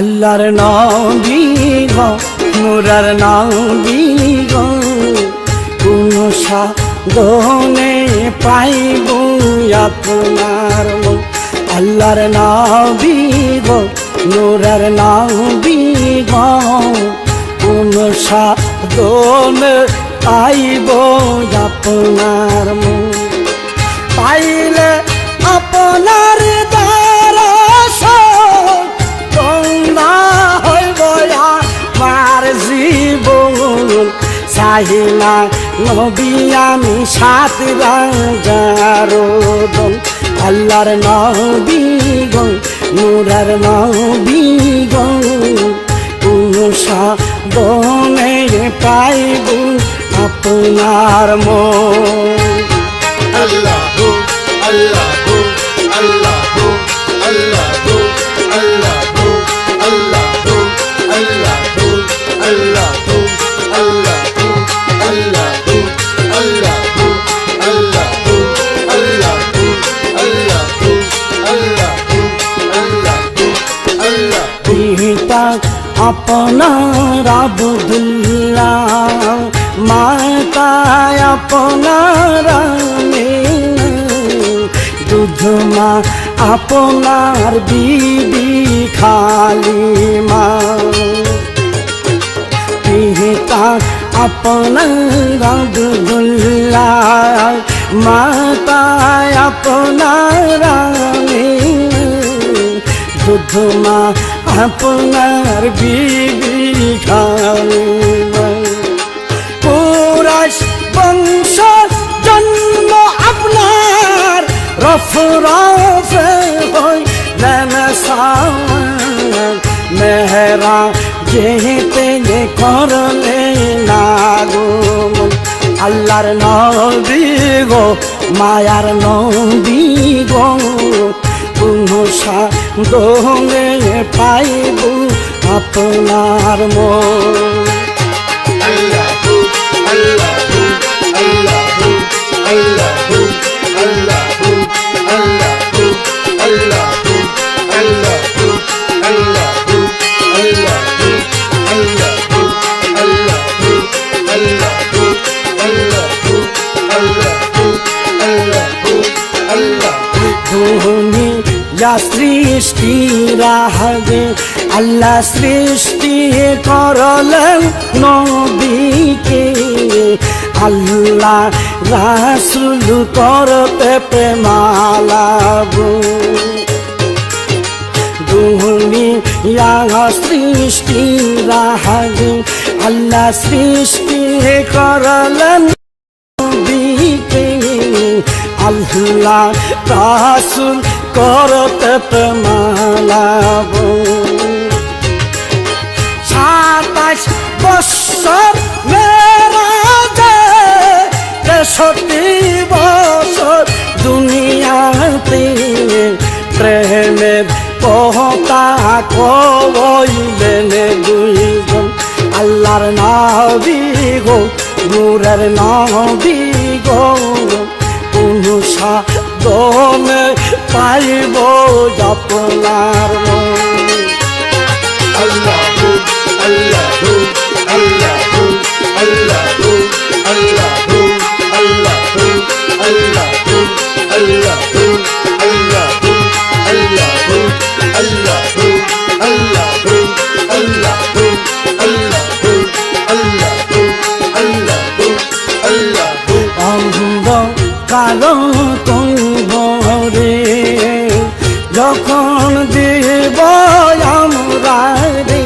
আল্লাহর নবী গো নূরের নবী গো কোন সাধনে পাইব আপনার মন আল্লাহর নবী গো নূরের নবী গো কোন সাধনে পাইব আপনার মন পাইলে আপনার চাহিনা নবী আমি সাত রাজার দন আল্লাহর নবী গো নূরের নবী গো কোন সাধনে পাইব আপনার মন আল্লাহু আল্লাহু আল্লাহু আল্লাহু আল্লাহু আল্লাহু আল্লাহু আল্লাহু আপনার আব্দুল্লাহ মাতা আপনার দুধ মা আপনার বিবি খালিমা পিতা আপনার আব্দুল্লাহ মাতা আপনার দুধ মা আপনার বিবি খালিমা কুরাইশ বংশ জন্ম আপনার রফে হইলেন সাওয়ার মেহরা যেতে করলে নাগুন আল্লাহর নবী গো মায়ার নবী গো কোন সাধনে পাইব আপনার মন আল্লাহু আল্লাহু আল্লাহু আল্লাহু আল্লাহু আল্লাহু আল্লাহু আল্লাহু আল্লাহু আল্লাহু আল্লাহু আল্লাহু আল্লাহু আল্লাহু আল্লাহু আল্লাহু আল্লাহু দুনিয়া সৃষ্টি রাহে আল্লাহ সৃষ্টি করলেন নবীকে আল্লাহ রাসূল করতে প্রেমালাবু দুনিয়া সৃষ্টি রাহে আল্লাহ সৃষ্টি করলেন নবীকে আল্লাহ রাসূল করতে প্রেমালাবু 27 বছর মেরাজে 63 বছর দুনিয়াতে প্রেমের কথা কইলেন দুইজন আল্লাহর নবী গো নূরের নবী গো কোন সাধনে পাইব আপনার মন আল্লাহু আল্লাহু আল্লাহু আল্লাহু আল্লাহু আল্লাহু আল্লাহু আল্লাহু আল্লাহু আল্লাহু আল্লাহু আল্লাহু আল্লাহু আল্লাহু আল্লাহু আল্লাহু আল্লাহু কালো তোরে যখন দেব আমরা রে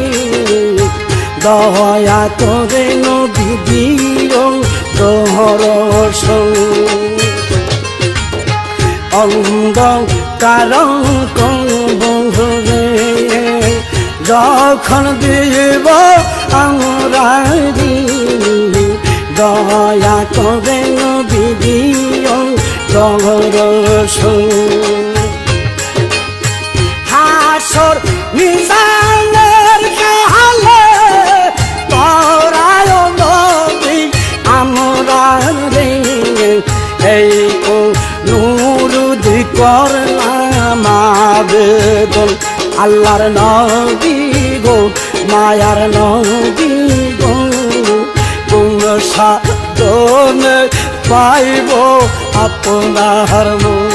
দয়া করে নবী দিও দর্শন অন্ধকার বন্ধুরে যখন দেব আমরা রে দয়া করে নবী দিও দর্শন হাসর মিজানের কালে পরায় নবী আমরা রে এই অনুরোধ করলাম আবেদন আল্লাহর নবী গো মায়ার নবী গো কোন সাধনে পাইব আপনার মন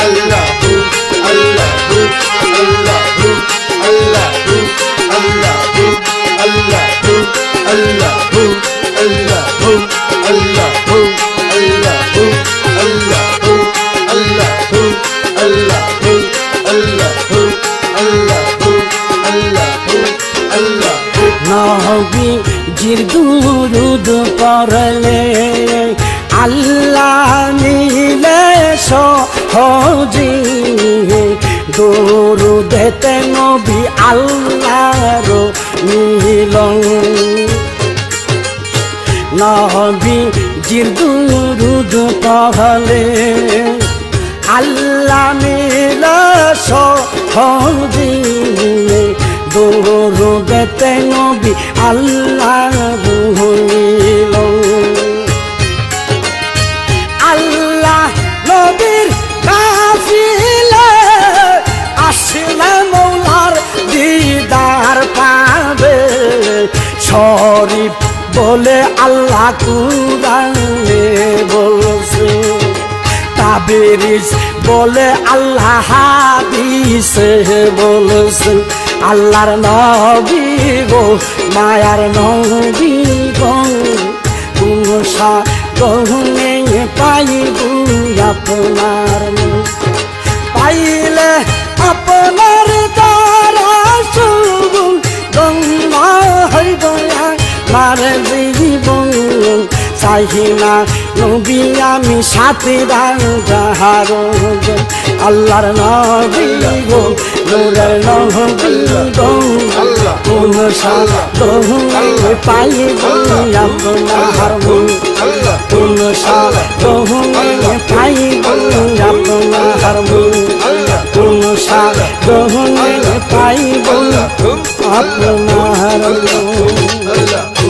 Allahu, Allahu, Allahu, Allahu, Allahu, Allahu, Allahu, Allahu, Allahu, Allahu, Allahu, Allahu, Allahu, Allahu, Allahu, Allahu, Allahu. নবী জির দুরুদ পড়লে আল্লাহ মিলে সহজে দুরুদেতে নবী আল্লাহর মিলন নবী জির দুরুদ পড়লে আল্লাহ মিলে সহজে দুরুদেতে নবী আল্লাহর মিলন আল্লাহ নবীর কাফিলে আসলে মৌলার দিদার পাবে শরীফ বলে আল্লাহ কুরআনে বলছে তাবিরিজ বলে আল্লাহ হাদিসে বলছেন আল্লাহর নবী গো মায়ার নবী গো কোন সাধনে পাইব আপনার মন পাইলে আপনার দ্বারা সুগুণ গঙ্গা হইব আমার জীবন চাহিনা নবী আমি সাথে যাহার আল্লাহর নবী গো নূরের নবী গো কোন সাধনে পাইব আপনার মন কোন সাধনে পাইব আপনার মন কোন সাধনে পাইব আপনার মন